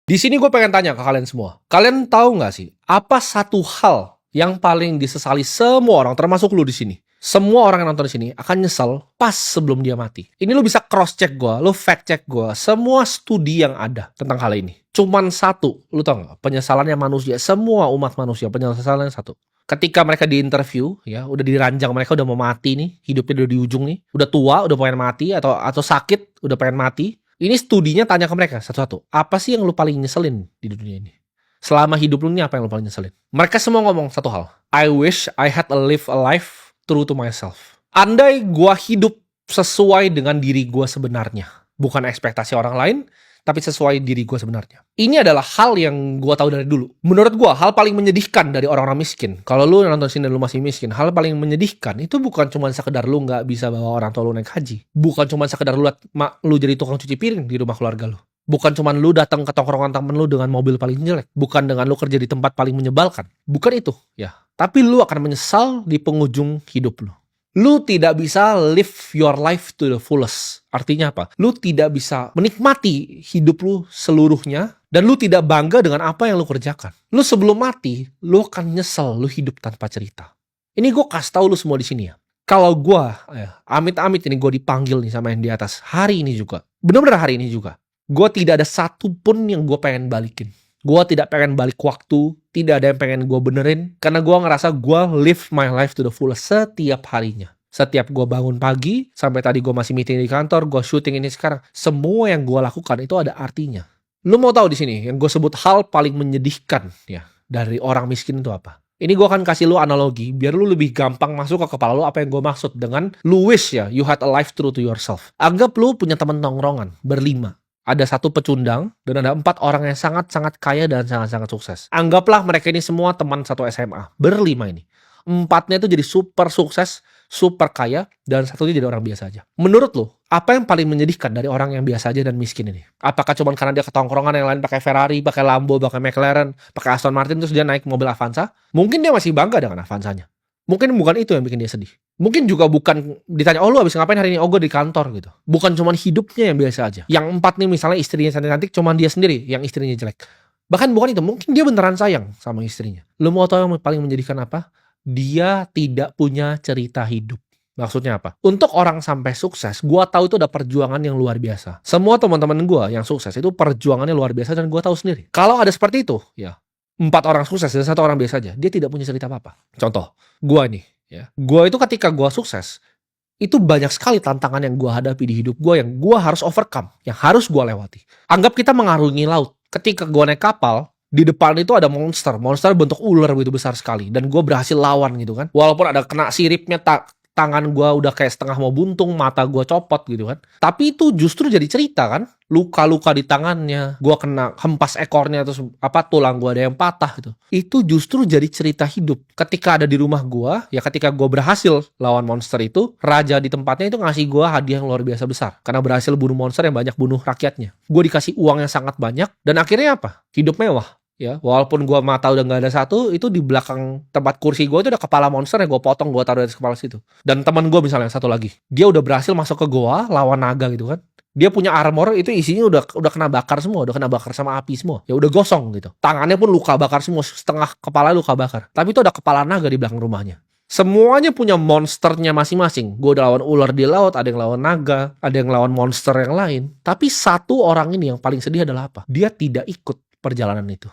Di sini gue pengen tanya ke kalian semua. Kalian tahu nggak sih, apa satu hal yang paling disesali semua orang, termasuk lu di sini? Semua orang yang nonton di sini akan nyesel pas sebelum dia mati. Ini lu bisa cross check gue, lu fact check gue, semua studi yang ada tentang hal ini. Cuman satu, lu tau nggak? Penyesalannya manusia, semua umat manusia penyesalannya satu. Ketika mereka di interview, ya udah diranjang, mereka udah mau mati nih, hidupnya udah di ujung nih, udah tua, udah pengen mati atau sakit, udah pengen mati. Ini studinya tanya ke mereka satu-satu. Apa sih yang lu paling nyeselin di dunia ini? Selama hidup lu ini apa yang lu paling nyeselin? Mereka semua ngomong satu hal. I wish I had live a life true to myself. Andai gua hidup sesuai dengan diri gua sebenarnya. Bukan ekspektasi orang lain, tapi sesuai diri gua sebenarnya. Ini adalah hal yang gua tahu dari dulu. Menurut gua, hal paling menyedihkan dari orang-orang miskin. Kalau lu nonton sini dan lu masih miskin, hal paling menyedihkan itu bukan cuma sekedar lu nggak bisa bawa orang tua lu naik haji. Bukan cuma sekedar lu jadi tukang cuci piring di rumah keluarga lu. Bukan cuma lu datang ke tongkrongan temen lu dengan mobil paling jelek. Bukan dengan lu kerja di tempat paling menyebalkan. Bukan itu, ya. Tapi lu akan menyesal di penghujung hidup lu. Lu tidak bisa live your life to the fullest. Artinya apa? Lu tidak bisa menikmati hidup lu seluruhnya, dan lu tidak bangga dengan apa yang lu kerjakan. Lu sebelum mati, lu akan nyesel lu hidup tanpa cerita. Ini gue kasih tahu lu semua di sini ya. Kalau gue, amit-amit ini gue dipanggil nih sama yang di atas, hari ini juga, benar-benar hari ini juga, gue tidak ada satu pun yang gue pengen balikin. Gue tidak pengen balik waktu, tidak ada yang pengen gue benerin, karena gue ngerasa gue live my life to the fullest setiap harinya. Setiap gue bangun pagi, sampai tadi gue masih meeting di kantor, gue syuting ini sekarang, semua yang gue lakukan itu ada artinya. Lu mau tahu di sini, yang gue sebut hal paling menyedihkan ya dari orang miskin itu apa? Ini gue akan kasih lu analogi, biar lu lebih gampang masuk ke kepala lu apa yang gue maksud dengan lu wish ya, you had a life true to yourself. Anggap lu punya teman tongkrongan, berlima. Ada satu pecundang, dan ada 4 orang yang sangat-sangat kaya dan sangat-sangat sukses. Anggaplah mereka ini semua teman satu SMA. Berlima ini. 4-nya itu jadi super sukses, super kaya, dan satunya jadi orang biasa aja. Menurut lo, apa yang paling menyedihkan dari orang yang biasa aja dan miskin ini? Apakah cuma karena dia ketongkrongan yang lain pakai Ferrari, pakai Lambo, pakai McLaren, pakai Aston Martin, terus dia naik mobil Avanza? Mungkin dia masih bangga dengan Avanzanya. Mungkin bukan itu yang bikin dia sedih. Mungkin juga bukan ditanya, oh lu abis ngapain hari ini? Oh gue di kantor gitu. Bukan cuma hidupnya yang biasa aja. Yang 4 nih misalnya istrinya cantik-cantik, cuma dia sendiri yang istrinya jelek. Bahkan bukan itu, mungkin dia beneran sayang sama istrinya. Lu mau tahu yang paling menyedihkan apa? Dia tidak punya cerita hidup. Maksudnya apa? Untuk orang sampai sukses, gue tahu itu ada perjuangan yang luar biasa. Semua teman-teman gue yang sukses itu perjuangannya luar biasa dan gue tahu sendiri. Kalau ada seperti itu, ya 4 orang sukses dan 1 orang biasa aja, dia tidak punya cerita apa-apa. Contoh, gue nih, ya, gue itu ketika gue sukses, itu banyak sekali tantangan yang gue hadapi di hidup gue yang gue harus overcome, yang harus gue lewati. Anggap kita mengarungi laut. Ketika gue naik kapal, di depan itu ada monster bentuk ular begitu besar sekali, dan gue berhasil lawan gitu kan. Walaupun ada kena siripnya, tangan gue udah kayak setengah mau buntung, mata gue copot gitu kan. Tapi itu justru jadi cerita kan. Luka-luka di tangannya, gue kena hempas ekornya, terus tulang gue ada yang patah gitu. Itu justru jadi cerita hidup. Ketika ada di rumah gue, ya ketika gue berhasil lawan monster itu, raja di tempatnya itu ngasih gue hadiah yang luar biasa besar. Karena berhasil bunuh monster yang banyak bunuh rakyatnya. Gue dikasih uang yang sangat banyak, dan akhirnya apa? Hidup mewah. Ya, walaupun gue mata udah nggak ada satu, itu di belakang tempat kursi gue itu ada kepala monster yang gue potong, gue taruh di atas kepala situ. Dan teman gue misalnya satu lagi, dia udah berhasil masuk ke goa lawan naga gitu kan. Dia punya armor itu isinya udah kena bakar semua, udah kena bakar sama api semua. Ya udah gosong gitu. Tangannya pun luka bakar semua, setengah kepala luka bakar. Tapi itu ada kepala naga di belakang rumahnya. Semuanya punya monsternya masing-masing. Gue udah lawan ular di laut, ada yang lawan naga, ada yang lawan monster yang lain. Tapi satu orang ini yang paling sedih adalah apa? Dia tidak ikut perjalanan itu.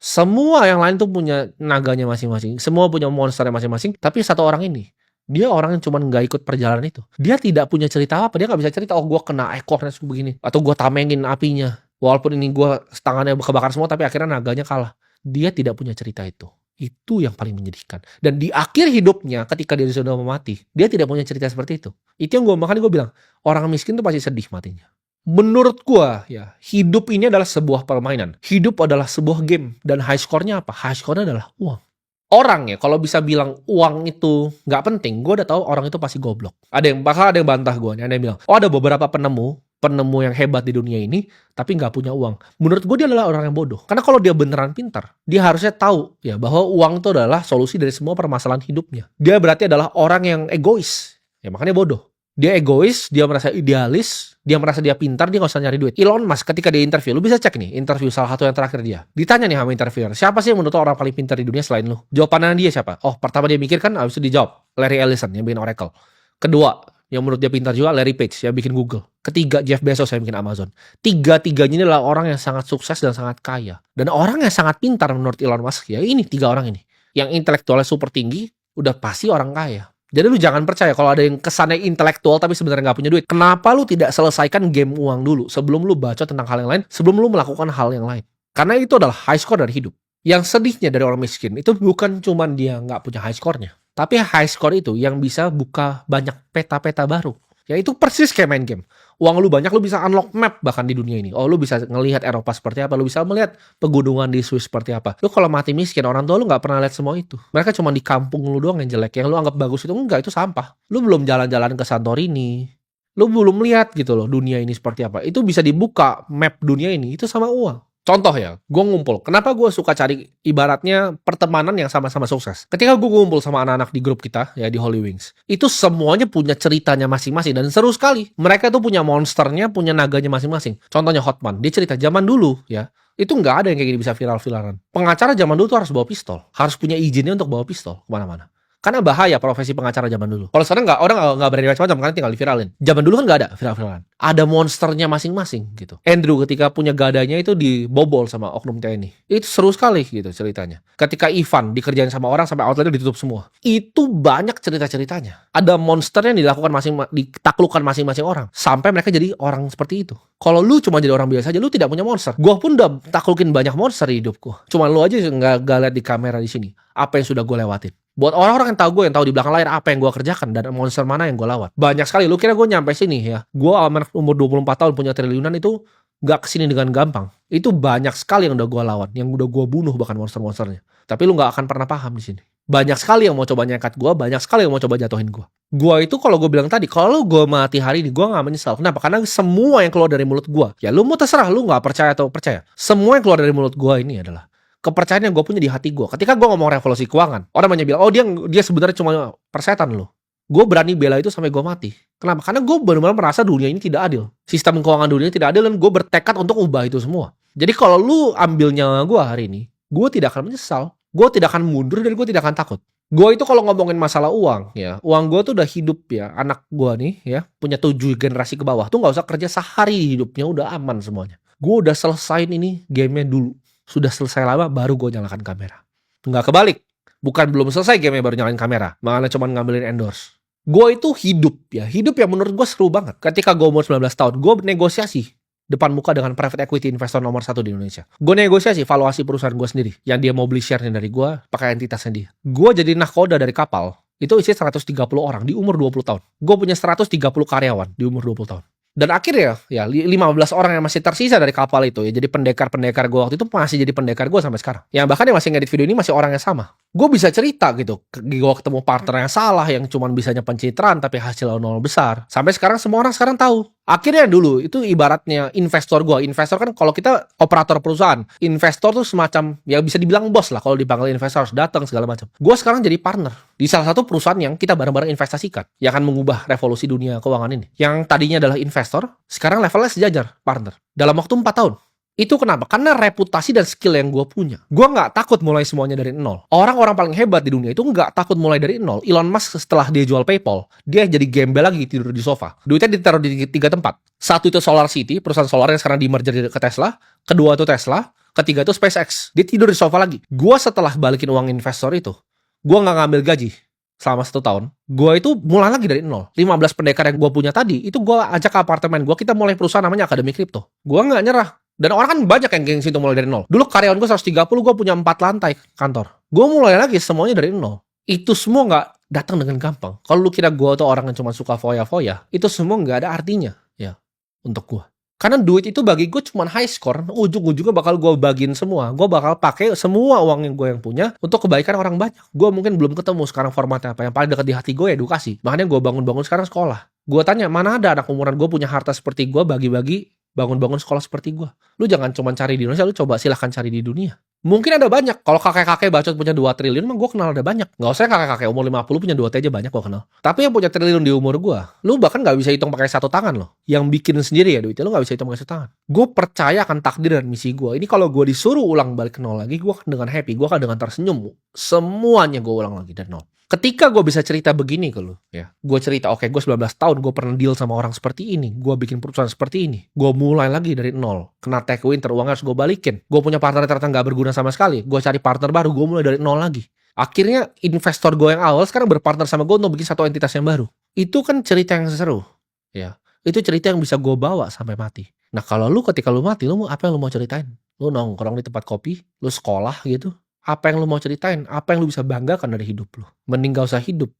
Semua yang lain tuh punya naganya masing-masing. Semua punya monsternya masing-masing. Tapi satu orang ini, dia orang yang cuma nggak ikut perjalanan itu. Dia tidak punya cerita apa. Dia nggak bisa cerita, oh gue kena ekornya begini. Atau gue tamengin apinya. Walaupun ini gue tangannya kebakar semua, tapi akhirnya naganya kalah. Dia tidak punya cerita itu. Itu yang paling menyedihkan. Dan di akhir hidupnya, ketika dia sudah mau mati, dia tidak punya cerita seperti itu. Itu yang makanya gue bilang, orang miskin tuh pasti sedih matinya. Menurut gua ya, hidup ini adalah sebuah permainan. Hidup adalah sebuah game. Dan high score-nya apa? High score-nya adalah uang. Orang ya, kalau bisa bilang uang itu nggak penting, gue udah tahu orang itu pasti goblok. Ada yang bantah gue nih, ada yang bilang, oh ada beberapa penemu yang hebat di dunia ini, tapi nggak punya uang. Menurut gue dia adalah orang yang bodoh. Karena kalau dia beneran pintar, dia harusnya tahu ya bahwa uang itu adalah solusi dari semua permasalahan hidupnya. Dia berarti adalah orang yang egois. Ya makanya bodoh. Dia egois, dia merasa idealis, dia merasa dia pintar, dia nggak usah nyari duit. Elon Musk ketika dia interview, lu bisa cek nih, interview salah satu yang terakhir dia. Ditanya nih sama interviewer, siapa sih yang menurut lo orang paling pintar di dunia selain lu? Jawabannya dia siapa? Oh, pertama dia mikir kan, abis itu dijawab. Larry Ellison yang bikin Oracle. Kedua, yang menurut dia pintar juga, Larry Page yang bikin Google. Ketiga, Jeff Bezos yang bikin Amazon. Tiga-tiganya ini adalah orang yang sangat sukses dan sangat kaya. Dan orang yang sangat pintar menurut Elon Musk, ya ini tiga orang ini. Yang intelektualnya super tinggi, udah pasti orang kaya. Jadi lu jangan percaya kalau ada yang kesannya intelektual tapi sebenarnya nggak punya duit. Kenapa lu tidak selesaikan game uang dulu sebelum lu baca tentang hal yang lain, sebelum lu melakukan hal yang lain? Karena itu adalah high score dari hidup. Yang sedihnya dari orang miskin itu bukan cuman dia nggak punya high score-nya, tapi high score itu yang bisa buka banyak peta-peta baru. Ya itu persis kayak main game. Uang lu banyak, lu bisa unlock map bahkan di dunia ini. Oh, lu bisa ngelihat Eropa seperti apa, lu bisa melihat pegunungan di Swiss seperti apa. Lu kalau mati miskin, orang tua lu nggak pernah lihat semua itu. Mereka cuma di kampung lu doang yang jelek. Yang lu anggap bagus itu enggak, itu sampah. Lu belum jalan-jalan ke Santorini. Lu belum lihat gitu loh dunia ini seperti apa. Itu bisa dibuka map dunia ini, itu sama uang. Contoh ya, gue ngumpul. Kenapa gue suka cari ibaratnya pertemanan yang sama-sama sukses? Ketika gue ngumpul sama anak-anak di grup kita, ya di Holy Wings, itu semuanya punya ceritanya masing-masing dan seru sekali. Mereka tuh punya monsternya, punya naganya masing-masing. Contohnya Hotman, dia cerita zaman dulu ya, itu nggak ada yang kayak gini bisa viral-viralan. Pengacara zaman dulu tuh harus bawa pistol, harus punya izinnya untuk bawa pistol kemana-mana. Karena bahaya profesi pengacara zaman dulu. Kalau sekarang orang nggak berani macam-macam karena tinggal diviralin. Zaman dulu kan nggak ada viral-viralan. Ada monsternya masing-masing gitu. Andrew ketika punya gadanya itu dibobol sama oknum TNI. Itu seru sekali gitu ceritanya. Ketika Ivan dikerjain sama orang sampai outletnya ditutup semua. Itu banyak cerita-ceritanya. Ada monster yang ditaklukkan masing-masing orang. Sampai mereka jadi orang seperti itu. Kalau lu cuma jadi orang biasa aja, lu tidak punya monster. Gua pun udah taklukin banyak monster di hidupku. Cuma lu aja nggak lihat di kamera di sini. Apa yang sudah gue lewatin. Buat orang-orang yang tahu gue, yang tahu di belakang layar apa yang gue kerjakan dan monster mana yang gue lawan. Banyak sekali. Lu kira gue nyampe sini ya? Gue umur 24 tahun punya triliunan itu gak kesini dengan gampang. Itu banyak sekali yang udah gue lawan, yang udah gue bunuh bahkan monster-monsternya. Tapi lu gak akan pernah paham di sini. Banyak sekali yang mau coba nyekat gue, banyak sekali yang mau coba jatuhin gue. Gue itu kalau gue bilang tadi, kalau gue mati hari ini, gue gak menyesal. Kenapa? Karena semua yang keluar dari mulut gue, ya lu mau terserah, lu gak percaya atau percaya. Semua yang keluar dari mulut gue ini adalah kepercayaan yang gue punya di hati gue. Ketika gue ngomong revolusi keuangan, orang banyak bilang, oh dia sebenarnya cuma persetan loh. Gue berani bela itu sampai gue mati. Kenapa? Karena gue benar-benar merasa dunia ini tidak adil. Sistem keuangan dunia ini tidak adil dan gue bertekad untuk ubah itu semua. Jadi kalau lu ambil nyawa gue hari ini, gue tidak akan menyesal. Gue tidak akan mundur dan gue tidak akan takut. Gue itu kalau ngomongin masalah uang, ya uang gue tuh udah hidup ya. Anak gue nih ya, punya 7 generasi ke bawah tuh gak usah kerja sehari hidupnya udah aman semuanya. Gue udah selesain ini gamenya dulu. Sudah selesai lama baru gue nyalakan kamera. Nggak kebalik. Bukan belum selesai gamenya baru nyalakan kamera. Malah cuma ngambilin endorse. Gue itu hidup ya. Hidup yang menurut gue seru banget. Ketika gue umur 19 tahun, gue negosiasi depan muka dengan private equity investor nomor 1 di Indonesia. Gue negosiasi valuasi perusahaan gue sendiri. Yang dia mau beli share-nya dari gue, pakai entitasnya dia. Gue jadi nahkoda dari kapal. Itu isi 130 orang di umur 20 tahun. Gue punya 130 karyawan di umur 20 tahun. Dan akhirnya ya 15 orang yang masih tersisa dari kapal itu ya jadi pendekar-pendekar gue waktu itu masih jadi pendekar gue sampai sekarang. Yang bahkan yang masih ngedit video ini masih orang yang sama. Gue bisa cerita gitu. Gue ketemu partner yang salah yang cuman bisanya pencitraan tapi hasilnya nol besar. Sampai sekarang semua orang sekarang tahu. Akhirnya dulu itu ibaratnya investor gue. Investor kan kalau kita operator perusahaan, investor tuh semacam ya bisa dibilang bos lah kalau dipanggil investor harus datang segala macam. Gue sekarang jadi partner di salah satu perusahaan yang kita bareng-bareng investasikan yang akan mengubah revolusi dunia keuangan ini. Yang tadinya adalah investor, sekarang levelnya sejajar partner dalam waktu 4 tahun. Itu kenapa? Karena reputasi dan skill yang gue punya. Gue nggak takut mulai semuanya dari nol. Orang-orang paling hebat di dunia itu nggak takut mulai dari nol. Elon Musk setelah dia jual PayPal, dia jadi gembel lagi tidur di sofa. Duitnya ditaruh di 3 tempat. Satu itu Solar City, perusahaan solar yang sekarang di merger ke Tesla. Kedua itu Tesla. Ketiga itu SpaceX. Dia tidur di sofa lagi. Gue setelah balikin uang investor itu, gue nggak ngambil gaji selama 1 tahun. Gue itu mulai lagi dari nol. 15 pendekar yang gue punya tadi, itu gue ajak ke apartemen gue. Kita mulai perusahaan namanya Akademi Kripto. Gue nggak nyerah. Dan orang kan banyak yang gengsi itu mulai dari nol. Dulu karyawan gue 130, gue punya 4 lantai kantor. Gue mulai lagi semuanya dari nol. Itu semua nggak datang dengan gampang. Kalau lu kira gue tuh orang yang cuma suka foya-foya, itu semua nggak ada artinya ya untuk gue. Karena duit itu bagi gue cuma high score. Ujung-ujungnya bakal gue bagiin semua. Gue bakal pakai semua uang yang gue yang punya untuk kebaikan orang banyak. Gue mungkin belum ketemu sekarang formatnya apa. Yang paling dekat di hati gue edukasi. Makanya gue bangun-bangun sekarang sekolah. Gue tanya, mana ada anak umuran gue punya harta seperti gue bagi-bagi bangun-bangun sekolah seperti gue. Lu jangan cuma cari di Indonesia, lu coba silahkan cari di dunia. Mungkin ada banyak. Kalau kakek-kakek bacot punya 2 triliun mah gue kenal ada banyak. Nggak usah kakek-kakek umur 50 punya 2 T aja banyak gue kenal. Tapi yang punya triliun di umur gue, lu bahkan nggak bisa hitung pakai satu tangan loh. Yang bikin sendiri ya duitnya, lu nggak bisa hitung pakai satu tangan. Gue percaya akan takdir dan misi gue. Ini kalau gue disuruh ulang balik ke nol lagi, gue akan dengan happy, gue akan dengan tersenyum. Semuanya gue ulang lagi dari nol. Ketika gue bisa cerita begini ke lu, ya, gue cerita, oke, gue 19 tahun, gue pernah deal sama orang seperti ini, gue bikin perusahaan seperti ini, gue mulai lagi dari nol, kena take winter, uangnya harus gue balikin, gue punya partner ternyata nggak berguna sama sekali, gue cari partner baru, gue mulai dari nol lagi. Akhirnya investor gue yang awal sekarang berpartner sama gue untuk bikin satu entitas yang baru. Itu kan cerita yang seru, ya. Itu cerita yang bisa gue bawa sampai mati. Nah kalau lu ketika lu mati, lu apa yang lu mau ceritain? Lu nongkrong di tempat kopi, lu sekolah gitu. Apa yang lu mau ceritain? Apa yang lu bisa banggakan dari hidup lu? Mending gak usah hidup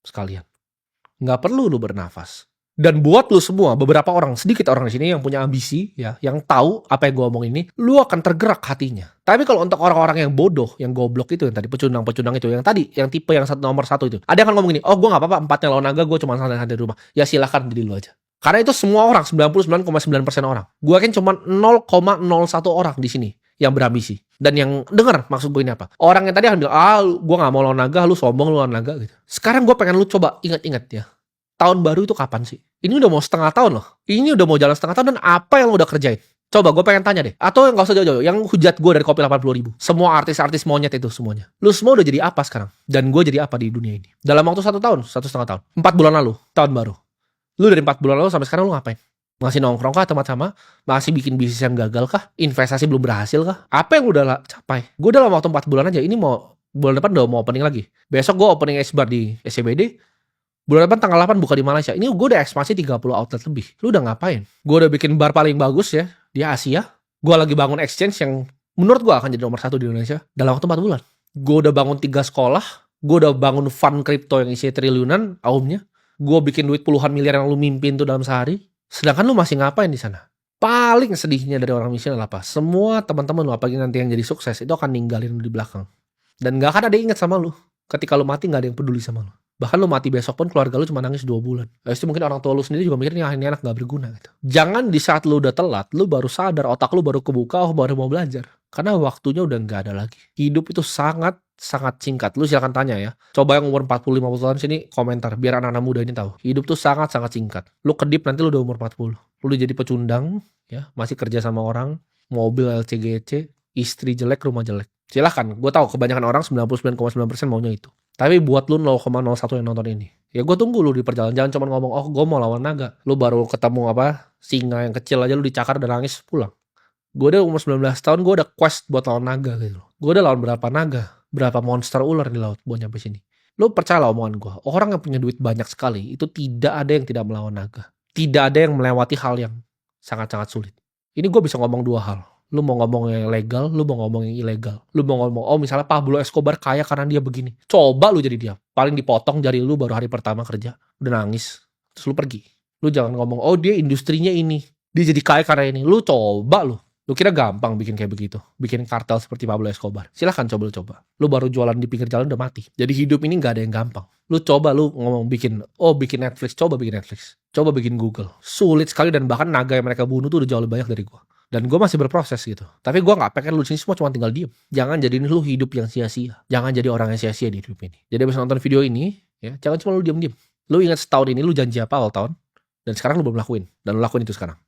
sekalian. Nggak perlu lu bernafas. Dan buat lu semua, beberapa orang, sedikit orang di sini yang punya ambisi, ya, yang tahu apa yang gue omong ini, lu akan tergerak hatinya. Tapi kalau untuk orang-orang yang bodoh, yang goblok itu, yang tadi pecundang-pecundang itu, yang tadi, yang tipe yang nomor 1 itu, ada yang akan ngomong gini, oh gue nggak apa-apa, 4-nya lawan naga, gue cuma santai-santai di rumah. Ya silahkan jadi lu aja. Karena itu semua orang, 99,9% orang. Gue yakin cuma 0,01 orang di sini yang berambisi. Dan yang denger maksud gue ini apa. Orang yang tadi akan bilang, gue gak mau lawan naga, lu sombong lu lawan naga gitu. Sekarang gue pengen lu coba ingat-ingat ya. Tahun baru itu kapan sih? Ini udah mau setengah tahun loh. Ini udah mau jalan setengah tahun dan apa yang lu udah kerjain? Coba gue pengen tanya deh. Atau yang gak usah jauh-jauh. Yang hujat gue dari Kopi 80.000. Semua artis-artis monyet itu semuanya. Lu semua udah jadi apa sekarang? Dan gue jadi apa di dunia ini? Dalam waktu 1 tahun, 1,5 tahun. 4 bulan lalu, tahun baru. Lu dari 4 bulan lalu sampai sekarang lu ngapain? Masih nongkrong kah tempat sama? Masih bikin bisnis yang gagal kah? Investasi belum berhasil kah? Apa yang udah capai? Gue dalam waktu 4 bulan aja, ini mau bulan depan udah mau opening lagi. Besok gue opening S-Bar di SCBD. Bulan depan tanggal 8 buka di Malaysia. Ini gue udah ekspansi 30 outlet lebih. Lu udah ngapain? Gue udah bikin bar paling bagus ya di Asia. Gue lagi bangun exchange yang menurut gue akan jadi nomor 1 di Indonesia dalam waktu 4 bulan. Gue udah bangun 3 sekolah. Gue udah bangun fund crypto yang isinya triliunan aumnya. Gue bikin duit puluhan miliar yang lu mimpin tuh dalam sehari. Sedangkan lu masih ngapain di sana? Paling sedihnya dari orang miskin adalah apa? Semua teman-teman lu, apalagi nanti yang jadi sukses, itu akan ninggalin lu di belakang. Dan gak akan ada yang ingat sama lu. Ketika lu mati gak ada yang peduli sama lu. Bahkan lu mati besok pun keluarga lu cuma nangis 2 bulan. Habis itu mungkin orang tua lu sendiri juga mikir ini anak gak berguna gitu. Jangan di saat lu udah telat, lu baru sadar, otak lu baru kebuka, oh baru mau belajar. Karena waktunya udah gak ada lagi. Hidup itu sangat singkat. Lu silakan tanya ya. Coba yang umur 40-50 tahun sini komentar biar anak-anak muda ini tahu. Hidup tuh sangat singkat. Lu kedip nanti lu udah umur 40. Lu udah jadi pecundang ya, masih kerja sama orang, mobil LCGC, istri jelek, rumah jelek. Silahkan, gue tahu kebanyakan orang 99,9% maunya itu. Tapi buat lu 0,01 yang nonton ini, ya gue tunggu lu di perjalanan. Jangan cuma ngomong, oh gue mau lawan naga. Lu baru ketemu singa yang kecil aja lu dicakar dan nangis pulang. Gue udah umur 19 tahun, gue udah quest buat lawan naga gitu. Gue udah lawan berapa naga, berapa monster ular di laut buat nyampe sini. Lu percayalah omongan gue, orang yang punya duit banyak sekali, itu tidak ada yang tidak melawan naga. Tidak ada yang melewati hal yang sangat-sangat sulit. Ini gue bisa ngomong 2 hal. Lu mau ngomong yang legal, lu mau ngomong yang ilegal. Lu mau ngomong, oh misalnya Pablo Escobar kaya karena dia begini. Coba lu jadi dia. Paling dipotong jari lu baru hari pertama kerja. Udah nangis. Terus lu pergi. Lu jangan ngomong, oh dia industrinya ini. Dia jadi kaya karena ini. Lu coba lu. Lu kira gampang bikin kayak begitu? Bikin kartel seperti Pablo Escobar? Silahkan coba. Lu baru jualan di pinggir jalan udah mati. Jadi hidup ini gak ada yang gampang. Lu coba lu ngomong bikin Netflix. Coba bikin Netflix. Coba bikin Google. Sulit sekali dan bahkan naga yang mereka bunuh tuh udah jauh lebih banyak dari gua. Dan gue masih berproses gitu. Tapi gue gak pengen lu disini semua cuma tinggal diem. Jangan jadiin lu hidup yang sia-sia. Jangan jadi orang yang sia-sia di hidup ini. Jadi abis nonton video ini, ya jangan cuma lu diem-diem. Lu ingat setahun ini lu janji apa awal tahun. Dan sekarang lu belum lakuin. Dan lu lakuin itu sekarang.